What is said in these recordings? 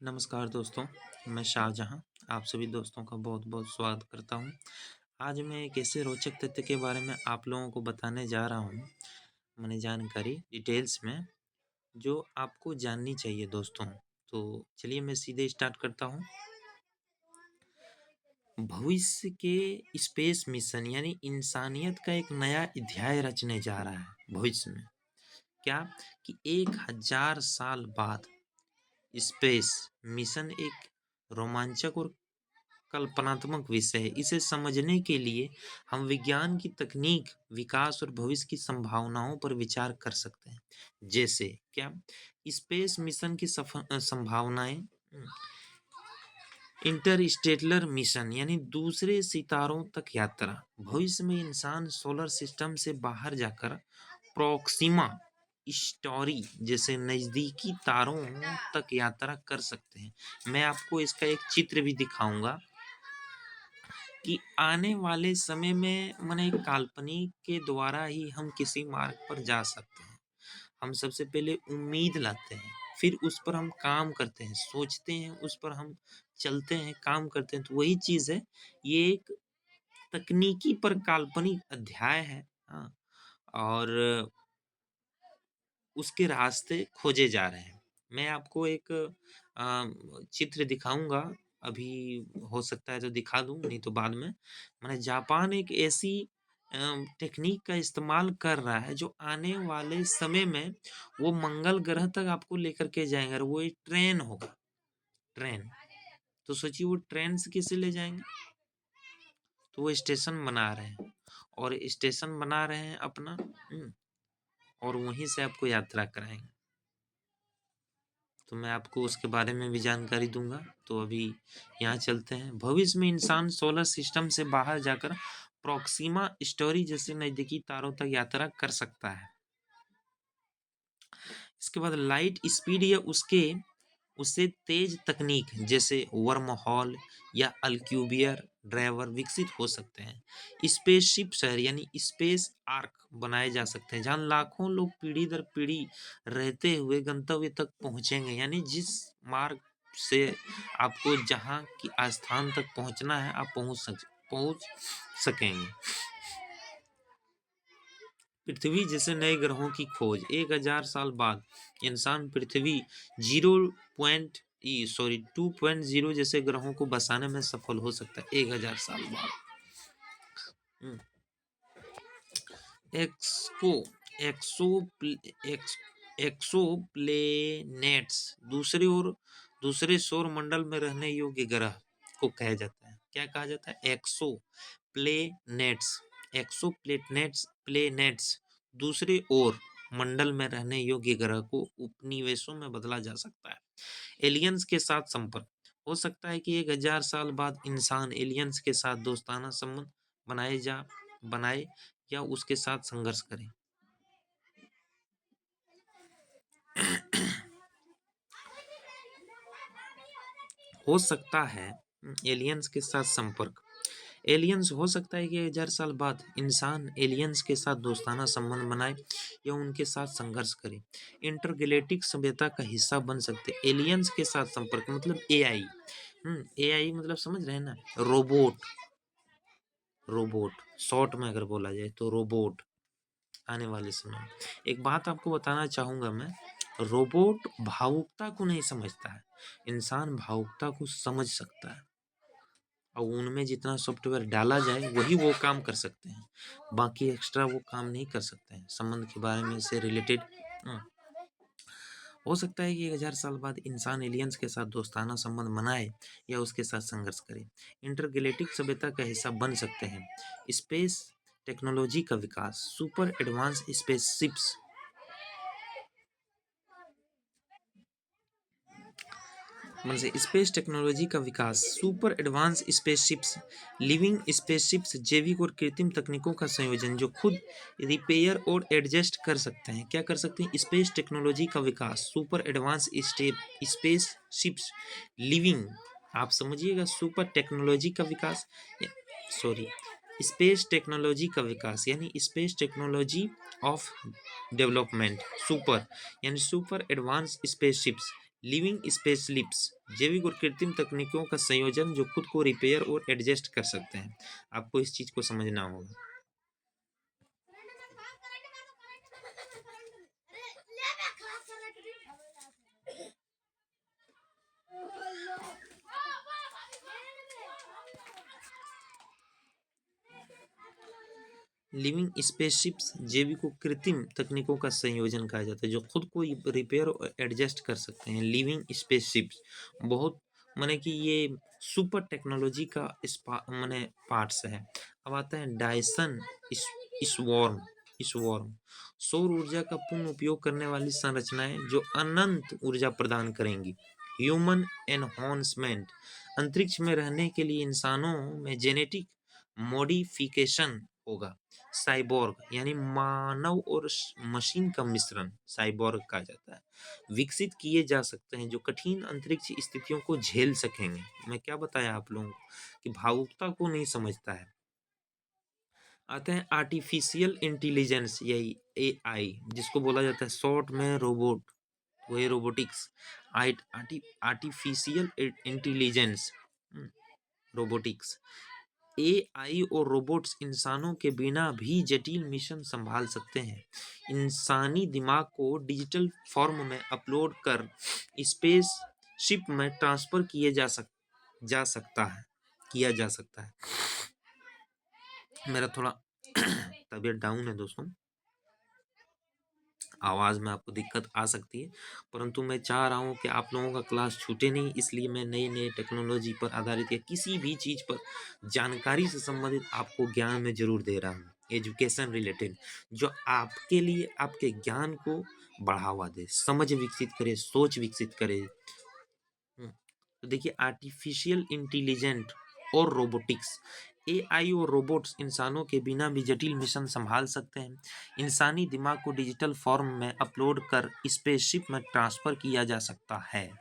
नमस्कार दोस्तों, मैं शाहजहाँ आप सभी दोस्तों का बहुत-बहुत स्वागत करता हूँ। आज मैं एक ऐसे रोचक तथ्य के बारे में आप लोगों को बताने जा रहा हूँ, माने जानकारी डिटेल्स में, जो आपको जाननी चाहिए दोस्तों। तो चलिए मैं सीधे स्टार्ट करता हूँ। भविष्य के स्पेस मिशन यानी इंसानियत का एक नया अध्याय रचने जा रहा है भविष्य में। क्या? कि 1000 साल बाद स्पेस मिशन एक रोमांचक और कल्पनात्मक विषय है। इसे समझने के लिए हम विज्ञान की तकनीक, विकास और भविष्य की संभावनाओं पर विचार कर सकते हैं। जैसे क्या? स्पेस मिशन की संभावनाएं, इंटरस्टेलर मिशन यानी दूसरे सितारों तक यात्रा। भविष्य में इंसान सोलर सिस्टम से बाहर जाकर प्रोक्सिमा स्टोरी जैसे नजदीकी तारों तक यात्रा कर सकते हैं। मैं आपको इसका एक चित्र भी दिखाऊंगा कि आने वाले समय में माने एक काल्पनिक के द्वारा ही हम किसी मार्ग पर जा सकते हैं। हम सबसे पहले उम्मीद लाते हैं, फिर उस पर हम काम करते हैं, सोचते हैं, उस पर हम चलते हैं, काम करते हैं। तो वही चीज़ है, ये एक तकनीकी पर काल्पनिक अध्याय है। हाँ, और उसके रास्ते खोजे जा रहे हैं। मैं आपको एक चित्र दिखाऊँगा, अभी हो सकता है तो दिखा दूँ, नहीं तो बाद में। माने जापान एक ऐसी टेक्नीक का इस्तेमाल कर रहा है, जो आने वाले समय में वो मंगल ग्रह तक आपको लेकर के जाएँगे और वो एक ट्रेन होगा, ट्रेन। तो सोचिए वो ट्रेन से कैसे ले जाएँगे? तो वो स्टेशन बना रहे हैं और स्टेशन बना रहे हैं अपना और वहीं से आपको यात्रा कराएँगे। तो मैं आपको उसके बारे में भी जानकारी दूंगा। तो अभी यहाँ चलते हैं। भविष्य में इंसान सोलर सिस्टम से बाहर जाकर प्रोक्सिमा स्टोरी जैसे नजदीकी तारों तक यात्रा कर सकता है। इसके बाद लाइट स्पीड या उससे तेज तकनीक जैसे वर्म हॉल या अल्क्यूबियर ड्राइवर विकसित हो सकते हैं। स्पेसशिप शहर यानी स्पेस आर्क बनाए जा सकते हैं, जहां लाखों लोग पीढ़ी दर पीढ़ी रहते हुए गंतव्य तक पहुंचेंगे। यानी जिस मार्ग से आपको जहां की स्थान तक पहुंचना है, आप पहुंच सकेंगे। पृथ्वी जैसे नए ग्रहों की खोज 1000 साल बाद इंसान पृथ्वी 2.0 जैसे ग्रहों को बसाने में सफल हो सकता है 1000 साल बाद। हम्म, एक्सको एक्सो एक्स एक्सोप्लेनेट्स दूसरे सौर मंडल में रहने योग्य ग्रह को कहा जाता है। क्या कहा जाता है? प्लेनेट्स दूसरे और मंडल में रहने योग्य ग्रह को उपनिवेशों में बदला जा सकता है। एलियंस के साथ संपर्क हो सकता है कि 1000 साल बाद इंसान एलियंस के साथ दोस्ताना संबंध बनाए या उसके साथ संघर्ष करे। हो सकता है एलियंस के साथ संपर्क। एलियंस हो सकता है कि 1000 साल बाद इंसान एलियंस के साथ दोस्ताना संबंध बनाए या उनके साथ संघर्ष करे। इंटरगैलेक्टिक सभ्यता का हिस्सा बन सकते। एलियंस के साथ संपर्क मतलब एआई। एआई मतलब समझ रहे हैं ना? रोबोट। रोबोट शॉर्ट में अगर बोला जाए तो रोबोट आने वाले समय में। एक बात आपको बताना चाहूंगा मैं, रोबोट भावुकता को नहीं समझता है, इंसान भावुकता को समझ सकता है। और उनमें जितना सॉफ्टवेयर डाला जाए वही वो काम कर सकते हैं, बाकी एक्स्ट्रा वो काम नहीं कर सकते हैं संबंध के बारे में से रिलेटेड। हो सकता है कि 1000 साल बाद इंसान एलियंस के साथ दोस्ताना संबंध बनाए या उसके साथ संघर्ष करे। इंटरगैलेक्टिक सभ्यता का हिस्सा बन सकते हैं। स्पेस टेक्नोलॉजी का विकास, सुपर एडवांस स्पेसशिप्स म्हणजे स्पेस टेक्नोलॉजी का विकास, super advance spaceships, living spaceships, जैविक और कृत्रिम तकनीकों का संयोजन जो खुद रिपेयर और एडजस्ट कर सकते हैं। क्या कर सकते हैं? स्पेस टेक्नोलॉजी का विकास, सुपर एडवांस स्पेसशिप्स, लिविंग, आप समझिएगा, सुपर टेक्नोलॉजी का विकास, सॉरी, स्पेस टेक्नोलॉजी का विकास यानी space technology of development, super यानी सुपर एडवांस स्पेसशिप्स, लिविंग स्पेसलिप्स जैविक और कृत्रिम तकनीकों का संयोजन जो खुद को रिपेयर और एडजस्ट कर सकते हैं। आपको इस चीज को समझना होगा। लिविंग स्पेसशिप्स जैविक और कृत्रिम तकनीकों का संयोजन कहा जाता है जो खुद को रिपेयर और एडजस्ट कर सकते हैं। लिविंग स्पेसशिप्स बहुत माने कि ये सुपर टेक्नोलॉजी का माने पार्ट्स है। अब आता है डायसन स्वॉर्म स्वॉर्म सौर ऊर्जा का पूर्ण उपयोग करने वाली संरचनाएं जो अनंत ऊर्जा प्रदान करेंगी। ह्यूमन एनहांसमेंट अंतरिक्ष में रहने के लिए इंसानों में जेनेटिक मॉडिफिकेशन होगा। साइबोर्ग यानी मानव और मशीन का मिश्रण साइबोर्ग कहा जाता है विकसित किए जा सकते हैं जो कठिन अंतरिक्ष स्थितियों को झेल सकेंगे। मैं क्या बताया आप लोगों को कि भावुकता को नहीं समझता है। आते हैं आर्टिफिशियल इंटेलिजेंस यही एआई जिसको बोला जाता है शॉर्ट में रोबोट वही robotics. Artificial intelligence robotics AI और रोबोट्स इंसानों के बिना भी जटिल मिशन संभाल सकते हैं। इंसानी दिमाग को डिजिटल फॉर्म में अपलोड कर स्पेस शिप में ट्रांसफर जा सकता है किया जा सकता है। मेरा थोड़ा तबीयत डाउन है दोस्तों, आवाज़ में आपको दिक्कत आ सकती है, परंतु मैं चाह रहा हूँ कि आप लोगों का क्लास छूटे नहीं, इसलिए मैं नई नई टेक्नोलॉजी पर आधारित या किसी भी चीज़ पर जानकारी से संबंधित आपको ज्ञान में ज़रूर दे रहा हूँ। एजुकेशन रिलेटेड जो आपके लिए आपके ज्ञान को बढ़ावा दे, समझ विकसित करे, सोच विकसित करे। तो देखिए आर्टिफिशियल इंटेलिजेंट और रोबोटिक्स एआई और रोबोट्स इंसानों के बिना भी जटिल मिशन संभाल सकते हैं। इंसानी दिमाग को डिजिटल फॉर्म में अपलोड कर स्पेसशिप में ट्रांसफर किया जा सकता है।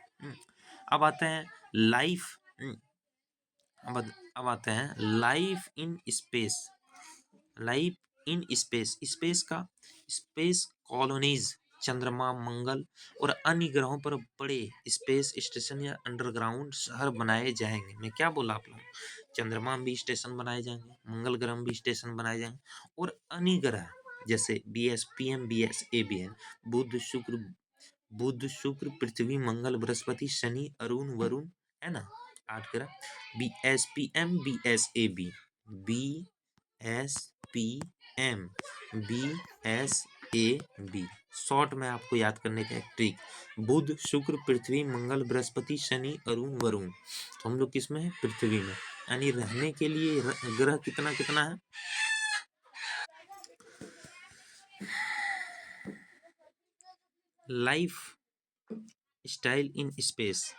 अब आते हैं लाइफ अब आते हैं लाइफ इन स्पेस स्पेस का स्पेस कॉलोनीज चंद्रमा मंगल और अन्य ग्रहों पर बड़े स्पेस स्टेशन या अंडरग्राउंड शहर बनाए जाएंगे। मैं क्या बोला आप लोग, चंद्रमा में भी स्टेशन बनाए जाएंगे, मंगल ग्रह में भी स्टेशन बनाए जाएंगे और अन्य ग्रह जैसे BSPM BSABN बुध शुक्र पृथ्वी मंगल बृहस्पति शनि अरुण वरुण है ना 8 ग्रह। BSPM BSAB शॉर्ट में आपको याद करने का एक ट्रिक, बुध शुक्र पृथ्वी मंगल बृहस्पति शनि अरुण वरुण। तो हम लोग किस में है, पृथ्वी में, यानी रहने के लिए ग्रह कितना कितना है। लाइफ स्टाइल इन स्पेस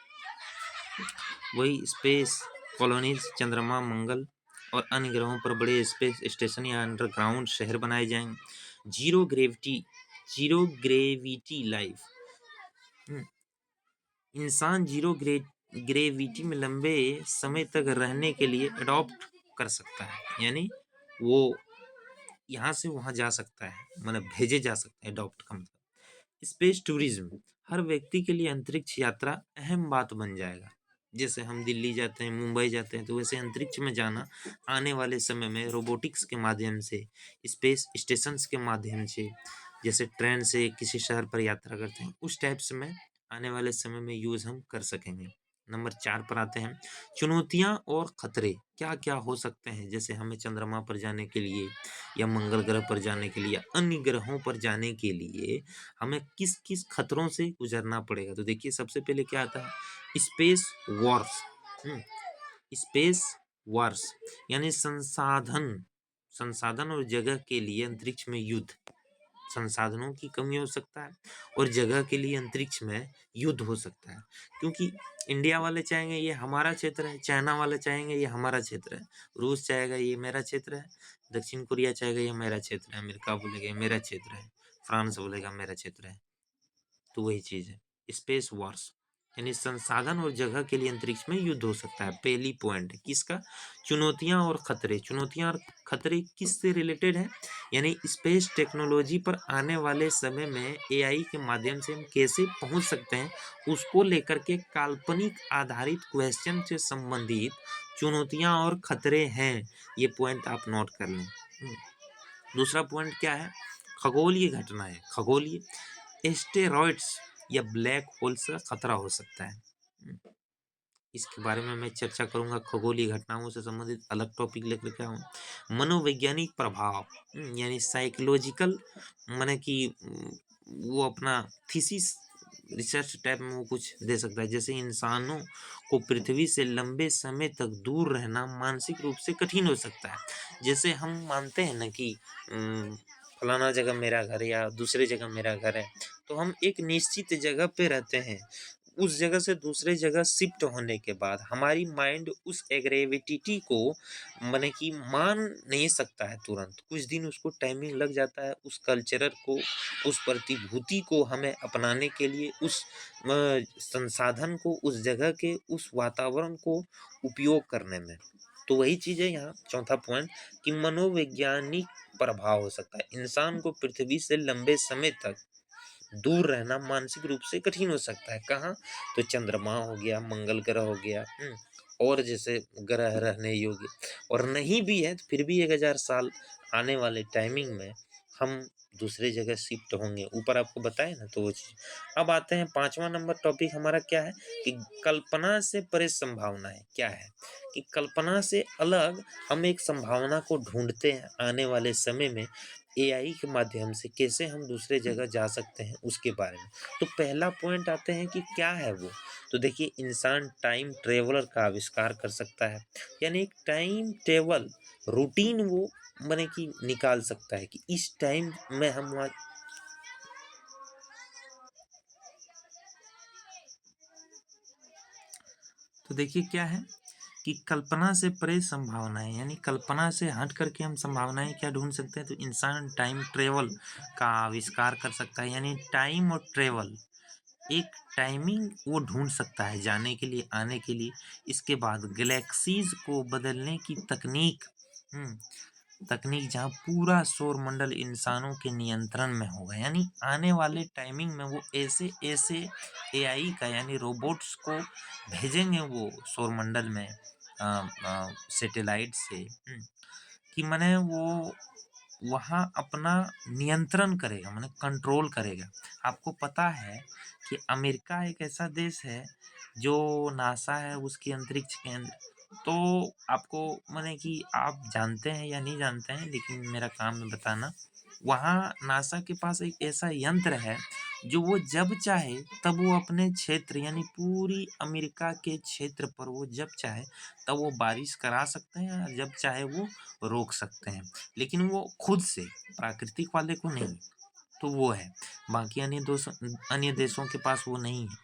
वही स्पेस कॉलोनीज चंद्रमा मंगल और अन्य ग्रहों पर बड़े स्पेस स्टेशन या अंडरग्राउंड शहर बनाए जाएंगे। जीरो ग्रेविटी लाइफ इंसान ग्रेविटी में लंबे समय तक रहने के लिए अडॉप्ट कर सकता है, यानी वो यहाँ से वहाँ जा सकता है, मतलब भेजे जा सकते हैं। अडॉप्ट का मतलब स्पेस टूरिज्म हर व्यक्ति के लिए अंतरिक्ष यात्रा अहम बात बन जाएगा। जैसे हम दिल्ली जाते हैं, मुंबई जाते हैं, तो वैसे अंतरिक्ष में जाना आने वाले समय में रोबोटिक्स के माध्यम से, स्पेस स्टेशंस के माध्यम से, जैसे ट्रेन से किसी शहर पर यात्रा करते हैं उस टाइप से में आने वाले समय में यूज हम कर सकेंगे। नंबर 4 पर आते हैं चुनौतियां और खतरे क्या क्या हो सकते हैं। जैसे हमें चंद्रमा पर जाने के लिए या मंगल ग्रह पर जाने के लिए या अन्य ग्रहों पर जाने के लिए हमें किस किस खतरों से गुजरना पड़ेगा। तो देखिए सबसे पहले क्या आता है, स्पेस वॉर्स। स्पेस वॉर्स यानी संसाधन और जगह के लिए अंतरिक्ष में युद्ध, संसाधनों की कमी हो सकता है और जगह के लिए अंतरिक्ष में युद्ध हो सकता है। क्योंकि इंडिया वाले चाहेंगे ये हमारा क्षेत्र है, चाइना वाले चाहेंगे ये हमारा क्षेत्र है, रूस चाहेगा ये मेरा क्षेत्र है, दक्षिण कोरिया चाहेगा ये मेरा क्षेत्र है, अमेरिका बोलेगा ये मेरा क्षेत्र है, फ्रांस बोलेगा मेरा क्षेत्र है। तो वही चीज है स्पेस वॉर्स। यानी संसाधन और जगह के लिए अंतरिक्ष में युद्ध हो सकता है। पहली पॉइंट किसका? चुनौतियां और खतरे। चुनौतियां और खतरे किससे रिलेटेड है? यानी स्पेस टेक्नोलॉजी पर आने वाले समय में एआई के माध्यम से हम कैसे पहुंच सकते हैं, उसको लेकर के काल्पनिक आधारित क्वेश्चन से संबंधित चुनौतियां और खतरे हैं। ये पॉइंट आप नोट कर लें। दूसरा पॉइंट क्या है? खगोलीय घटनाएं। खगोलीय एस्टेरॉइड्स या ब्लैक होल्स का खतरा हो सकता है। इसके बारे में मैं चर्चा करूंगा। खगोलीय घटनाओं से संबंधित अलग टॉपिक लेकर के आऊँ। मनोवैज्ञानिक प्रभाव, यानी साइकोलॉजिकल, माने कि वो अपना थीसिस रिसर्च टाइप में वो कुछ दे सकता है। जैसे इंसानों को पृथ्वी से लंबे समय तक दूर रहना मानसिक रूप से कठिन हो सकता है। जैसे हम मानते हैं ना कि फलाना जगह मेरा घर या दूसरे जगह मेरा घर है, तो हम एक निश्चित जगह पे रहते हैं। उस जगह से दूसरे जगह शिफ्ट होने के बाद हमारी माइंड उस एग्रेविटी को माने कि मान नहीं सकता है तुरंत। कुछ दिन उसको टाइमिंग लग जाता है उस कल्चरल को, उस प्रतिभूति को हमें अपनाने के लिए, उस संसाधन को, उस जगह के, उस वातावरण को उपयोग करने में। तो वही चीज़ है यहाँ चौथा पॉइंट कि मनोवैज्ञानिक प्रभाव हो सकता है। इंसान को पृथ्वी से लंबे समय तक दूर रहना मानसिक रूप से कठिन हो सकता है। कहाँ? तो चंद्रमा हो गया, मंगल ग्रह हो गया, और जैसे ग्रह रहने योग्य, और नहीं भी है तो फिर भी 1000 साल आने वाले टाइमिंग में हम दूसरे जगह शिफ्ट होंगे। ऊपर आपको बताए ना, तो वो चीज। अब आते हैं पांचवा नंबर टॉपिक हमारा क्या है कि कल्पना से परे संभावनाएं क्या है। कि कल्पना से अलग हम एक संभावना को ढूंढते हैं आने वाले समय में एआई के माध्यम से कैसे हम दूसरे जगह जा सकते हैं उसके बारे में। तो पहला पॉइंट आते हैं कि क्या है वो। तो देखिए, इंसान टाइम ट्रेवलर का आविष्कार कर सकता है। यानी एक टाइम टेबल रूटीन वो माने कि निकाल सकता है कि इस टाइम में हम वहाँ। तो देखिए क्या है कि कल्पना से परे संभावनाएं, यानी कल्पना से हट करके हम संभावनाएं क्या ढूंढ सकते हैं। तो इंसान टाइम ट्रेवल का आविष्कार कर सकता है। यानी टाइम और ट्रेवल एक टाइमिंग वो ढूंढ सकता है जाने के लिए, आने के लिए। इसके बाद गैलेक्सीज को बदलने की तकनीक, तकनीक जहाँ पूरा सौर मंडल इंसानों के नियंत्रण में होगा। यानी आने वाले टाइमिंग में वो ऐसे ऐसे एआई का, यानी रोबोट्स को भेजेंगे वो सौर मंडल में सैटेलाइट से, कि माने वो वहाँ अपना नियंत्रण करेगा, माने कंट्रोल करेगा। आपको पता है कि अमेरिका एक ऐसा देश है जो नासा है उसकी अंतरिक्ष केंद्र। तो आपको माने कि आप जानते हैं या नहीं जानते हैं, लेकिन मेरा काम है बताना। वहाँ नासा के पास एक ऐसा यंत्र है जो वो जब चाहे तब वो अपने क्षेत्र, यानी पूरी अमेरिका के क्षेत्र पर वो जब चाहे तब वो बारिश करा सकते हैं, और जब चाहे वो रोक सकते हैं। लेकिन वो खुद से, प्राकृतिक वाले को नहीं। तो वो है। बाकी अन्य देशों के पास वो नहीं है।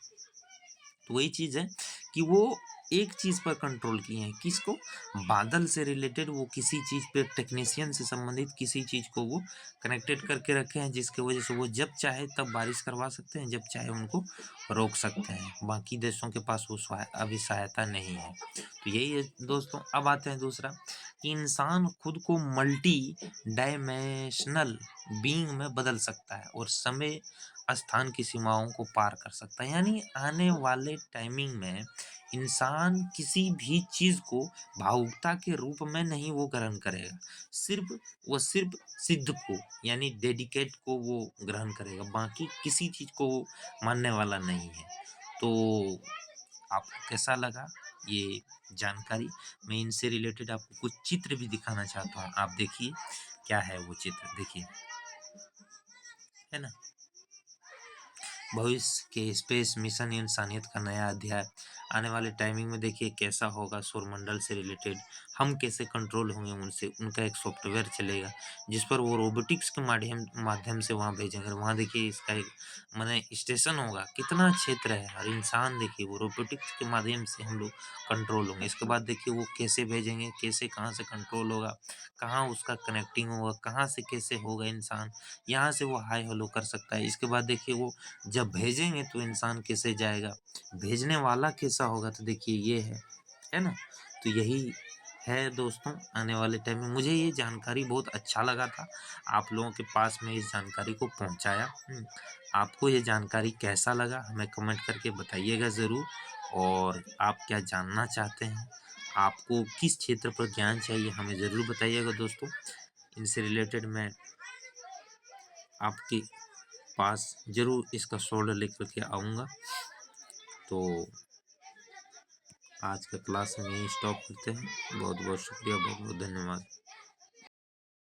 तो वही चीज़ है कि वो एक चीज़ पर कंट्रोल किए हैं। किसको? बादल से रिलेटेड वो किसी चीज़ पे, टेक्नीशियन से संबंधित किसी चीज़ को वो कनेक्टेड करके रखे हैं, जिसकी वजह से वो जब चाहे तब बारिश करवा सकते हैं, जब चाहे उनको रोक सकते हैं। बाकी देशों के पास वो अभी सहायता नहीं है। तो यही है दोस्तों। अब आते हैं दूसरा कि इंसान खुद को मल्टी डायमेंशनल बीइंग में बदल सकता है और समय स्थान की सीमाओं को पार कर सकता है। यानी आने वाले टाइमिंग में इंसान किसी भी चीज़ को भावुकता के रूप में नहीं वो ग्रहण करेगा। सिर्फ सिद्ध को, यानी डेडिकेट को वो ग्रहण करेगा। बाकी किसी चीज़ को वो मानने वाला नहीं है। तो आपको कैसा लगा ये जानकारी? मैं इनसे रिलेटेड आपको कुछ चित्र भी दिखाना चाहता हूँ। आप देखिए क्या है वो चित्र, देखिए, है ना। भविष्य के स्पेस मिशन इंसानियत का नया अध्याय। आने वाले टाइमिंग में देखिए कैसा होगा सौरमंडल से रिलेटेड। हम कैसे कंट्रोल होंगे उनसे, उनका एक सॉफ्टवेयर चलेगा जिस पर वो रोबोटिक्स के माध्यम माध्यम से वहाँ भेजेंगे। वहाँ देखिए इसका एक माने स्टेशन होगा, कितना क्षेत्र है, हर इंसान देखिए वो रोबोटिक्स के माध्यम से हम लोग कंट्रोल होंगे। इसके बाद देखिए वो कैसे भेजेंगे, कैसे कहाँ से कंट्रोल होगा, कहाँ उसका कनेक्टिंग होगा, कहाँ से कैसे होगा इंसान, यहाँ से वो हाय हेलो कर सकता है। इसके बाद देखिए वो जब भेजेंगे तो इंसान कैसे जाएगा, भेजने वाला कैसा होगा, तो देखिए ये है ना? तो यही है दोस्तों आने वाले टाइम में। मुझे ये जानकारी बहुत अच्छा लगा था, आप लोगों के पास में इस जानकारी को पहुँचाया। आपको ये जानकारी कैसा लगा हमें कमेंट करके बताइएगा ज़रूर, और आप क्या जानना चाहते हैं, आपको किस क्षेत्र पर ज्ञान चाहिए हमें ज़रूर बताइएगा दोस्तों। इनसे रिलेटेड मैं आपके पास ज़रूर इसका सॉल्व लेकर के आऊँगा। तो आज का क्लास में यहीं स्टॉप करते हैं। बहुत बहुत शुक्रिया, बहुत बहुत धन्यवाद।